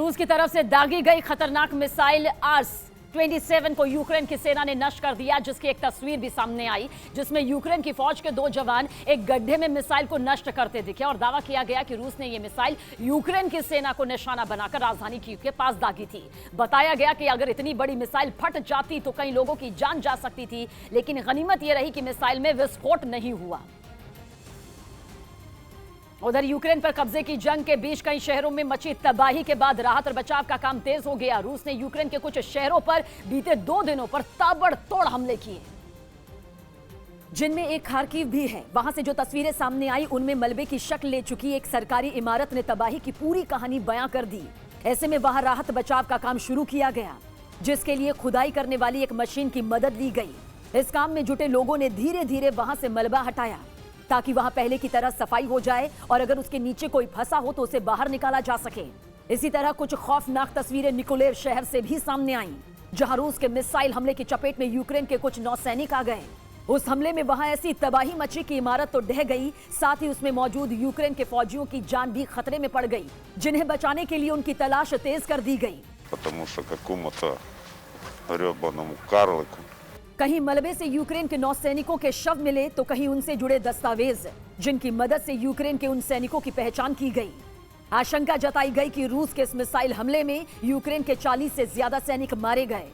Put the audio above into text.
रूस की तरफ से दागी गई खतरनाक मिसाइल आर्स-27 को यूक्रेन की सेना ने नष्ट कर दिया, जिसकी एक तस्वीर भी सामने आई जिसमें यूक्रेन की फौज के 2 जवान एक गड्ढे में मिसाइल को नष्ट करते दिखे और दावा किया गया कि रूस ने यह मिसाइल यूक्रेन की सेना को निशाना बनाकर राजधानी कीव के पास दागी थी। बताया गया कि अगर इतनी बड़ी मिसाइल फट जाती तो कई लोगों की जान जा सकती थी, लेकिन गनीमत यह रही कि मिसाइल में विस्फोट नहीं हुआ। उधर यूक्रेन पर कब्जे की जंग के बीच कई शहरों में मची तबाही के बाद राहत और बचाव का काम तेज हो गया। रूस ने यूक्रेन के कुछ शहरों पर बीते 2 दिनों पर ताबड़तोड़ हमले किए, जिनमें एक खार्किव भी है। वहां से जो तस्वीरें सामने आई उनमें मलबे की शक्ल ले चुकी एक सरकारी इमारत ने तबाही की पूरी कहानी बयां कर दी। ऐसे में वहां राहत बचाव का काम शुरू किया गया, जिसके लिए खुदाई करने वाली एक मशीन की मदद ली गई। इस काम में जुटे लोगों ने धीरे धीरे वहां से मलबा हटाया ताकि वहां पहले की तरह सफाई हो जाए और अगर उसके नीचे कोई फंसा हो तो उसे बाहर निकाला जा सके। इसी तरह कुछ खौफनाक तस्वीरें निकोलेव शहर से भी सामने आईं, जहां रूस के मिसाइल हमले की चपेट में यूक्रेन के कुछ नौसैनिक आ गए। उस हमले में वहां ऐसी तबाही मची कि इमारत तो ढह गई, साथ ही उसमें मौजूद यूक्रेन के फौजियों की जान भी खतरे में पड़ गई, जिन्हें बचाने के लिए उनकी तलाश तेज कर दी गई। कहीं मलबे से यूक्रेन के 9 सैनिकों के शव मिले तो कहीं उनसे जुड़े दस्तावेज, जिनकी मदद से यूक्रेन के उन सैनिकों की पहचान की गई। आशंका जताई गई कि रूस के इस मिसाइल हमले में यूक्रेन के 40 से ज्यादा सैनिक मारे गए।